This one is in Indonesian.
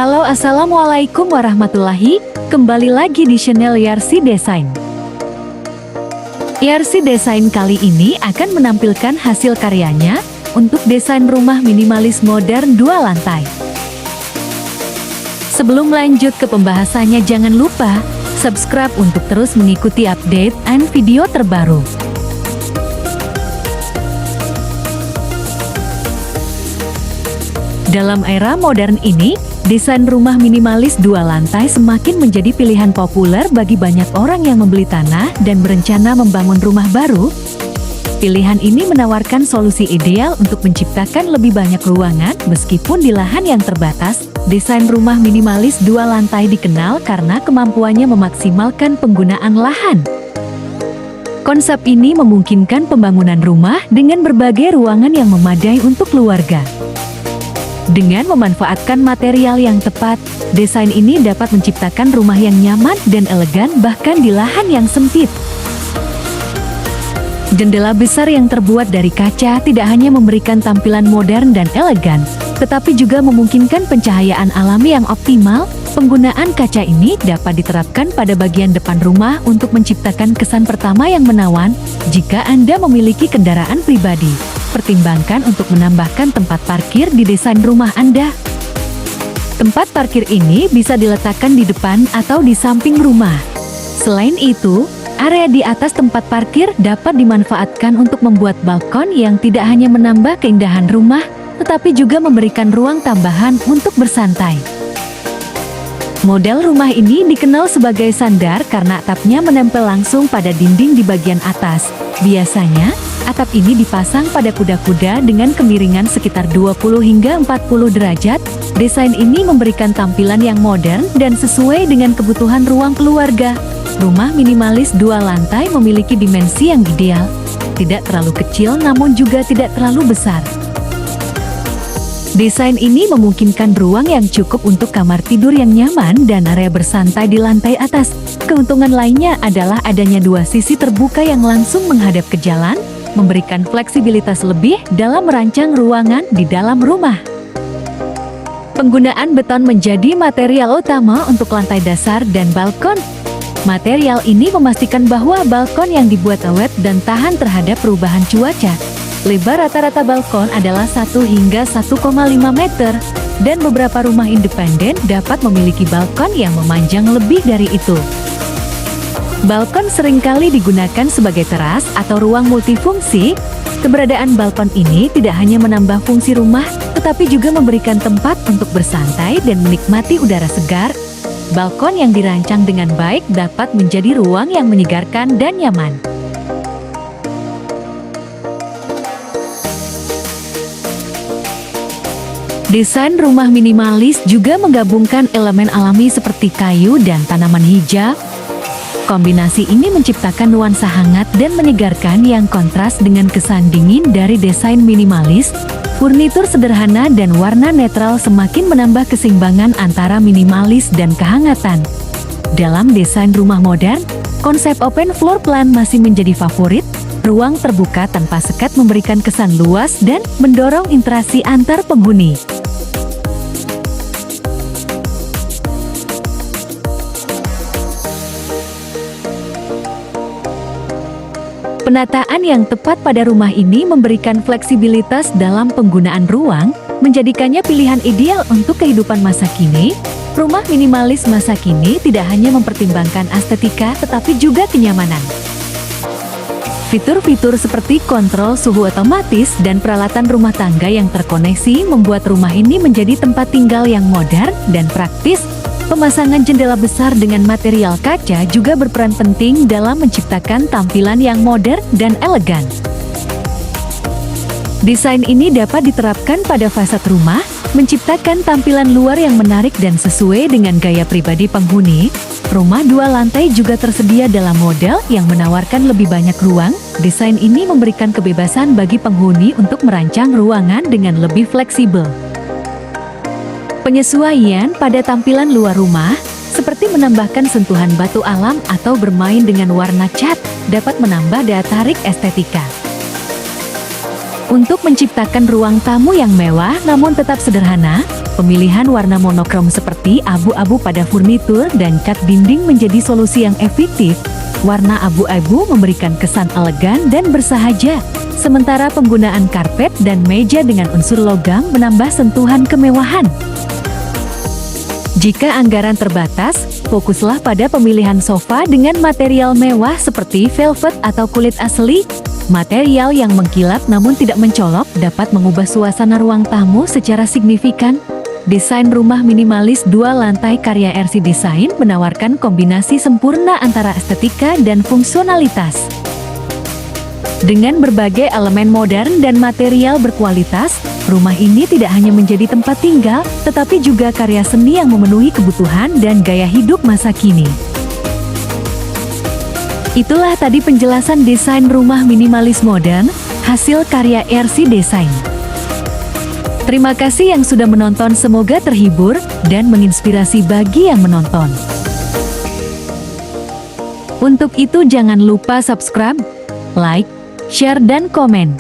Halo, assalamualaikum warahmatullahi. Kembali lagi di channel Yarsi Desain. Yarsi Desain kali ini akan menampilkan hasil karyanya untuk desain rumah minimalis modern 2 lantai. Sebelum lanjut ke pembahasannya, jangan lupa subscribe untuk terus mengikuti update dan video terbaru. Dalam era modern ini, desain rumah minimalis 2 lantai semakin menjadi pilihan populer bagi banyak orang yang membeli tanah dan berencana membangun rumah baru. Pilihan ini menawarkan solusi ideal untuk menciptakan lebih banyak ruangan meskipun di lahan yang terbatas. Desain rumah minimalis 2 lantai dikenal karena kemampuannya memaksimalkan penggunaan lahan. Konsep ini memungkinkan pembangunan rumah dengan berbagai ruangan yang memadai untuk keluarga. Dengan memanfaatkan material yang tepat, desain ini dapat menciptakan rumah yang nyaman dan elegan bahkan di lahan yang sempit. Jendela besar yang terbuat dari kaca tidak hanya memberikan tampilan modern dan elegan, tetapi juga memungkinkan pencahayaan alami yang optimal. Penggunaan kaca ini dapat diterapkan pada bagian depan rumah untuk menciptakan kesan pertama yang menawan. Jika Anda memiliki kendaraan pribadi, pertimbangkan untuk menambahkan tempat parkir di desain rumah Anda. Tempat parkir ini bisa diletakkan di depan atau di samping rumah. Selain itu, area di atas tempat parkir dapat dimanfaatkan untuk membuat balkon yang tidak hanya menambah keindahan rumah, tetapi juga memberikan ruang tambahan untuk bersantai. Model rumah ini dikenal sebagai sandar karena atapnya menempel langsung pada dinding di bagian atas. Biasanya, atap ini dipasang pada kuda-kuda dengan kemiringan sekitar 20 hingga 40 derajat. Desain ini memberikan tampilan yang modern dan sesuai dengan kebutuhan ruang keluarga. Rumah minimalis 2 lantai memiliki dimensi yang ideal. Tidak terlalu kecil namun juga tidak terlalu besar. Desain ini memungkinkan ruang yang cukup untuk kamar tidur yang nyaman dan area bersantai di lantai atas. Keuntungan lainnya adalah adanya 2 sisi terbuka yang langsung menghadap ke jalan, memberikan fleksibilitas lebih dalam merancang ruangan di dalam rumah. Penggunaan beton menjadi material utama untuk lantai dasar dan balkon. Material ini memastikan bahwa balkon yang dibuat awet dan tahan terhadap perubahan cuaca. Lebar rata-rata balkon adalah 1 hingga 1,5 meter, dan beberapa rumah independen dapat memiliki balkon yang memanjang lebih dari itu. Balkon seringkali digunakan sebagai teras atau ruang multifungsi. Keberadaan balkon ini tidak hanya menambah fungsi rumah, tetapi juga memberikan tempat untuk bersantai dan menikmati udara segar. Balkon yang dirancang dengan baik dapat menjadi ruang yang menyegarkan dan nyaman. Desain rumah minimalis juga menggabungkan elemen alami seperti kayu dan tanaman hijau. Kombinasi ini menciptakan nuansa hangat dan menyegarkan yang kontras dengan kesan dingin dari desain minimalis. Furnitur sederhana dan warna netral semakin menambah keseimbangan antara minimalis dan kehangatan. Dalam desain rumah modern, konsep open floor plan masih menjadi favorit. Ruang terbuka tanpa sekat memberikan kesan luas dan mendorong interaksi antar penghuni. Penataan yang tepat pada rumah ini memberikan fleksibilitas dalam penggunaan ruang, menjadikannya pilihan ideal untuk kehidupan masa kini. Rumah minimalis masa kini tidak hanya mempertimbangkan estetika tetapi juga kenyamanan. Fitur-fitur seperti kontrol suhu otomatis dan peralatan rumah tangga yang terkoneksi membuat rumah ini menjadi tempat tinggal yang modern dan praktis. Pemasangan jendela besar dengan material kaca juga berperan penting dalam menciptakan tampilan yang modern dan elegan. Desain ini dapat diterapkan pada fasad rumah, menciptakan tampilan luar yang menarik dan sesuai dengan gaya pribadi penghuni. Rumah 2 lantai juga tersedia dalam model yang menawarkan lebih banyak ruang. Desain ini memberikan kebebasan bagi penghuni untuk merancang ruangan dengan lebih fleksibel. Penyesuaian pada tampilan luar rumah, seperti menambahkan sentuhan batu alam atau bermain dengan warna cat, dapat menambah daya tarik estetika. Untuk menciptakan ruang tamu yang mewah namun tetap sederhana, pemilihan warna monokrom seperti abu-abu pada furnitur dan cat dinding menjadi solusi yang efektif. Warna abu-abu memberikan kesan elegan dan bersahaja, sementara penggunaan karpet dan meja dengan unsur logam menambah sentuhan kemewahan. Jika anggaran terbatas, fokuslah pada pemilihan sofa dengan material mewah seperti velvet atau kulit asli. Material yang mengkilap namun tidak mencolok dapat mengubah suasana ruang tamu secara signifikan. Desain rumah minimalis 2 lantai karya RC Design menawarkan kombinasi sempurna antara estetika dan fungsionalitas. Dengan berbagai elemen modern dan material berkualitas, rumah ini tidak hanya menjadi tempat tinggal, tetapi juga karya seni yang memenuhi kebutuhan dan gaya hidup masa kini. Itulah tadi penjelasan desain rumah minimalis modern, hasil karya RC Design. Terima kasih yang sudah menonton, semoga terhibur dan menginspirasi bagi yang menonton. Untuk itu jangan lupa subscribe, like, share dan komen.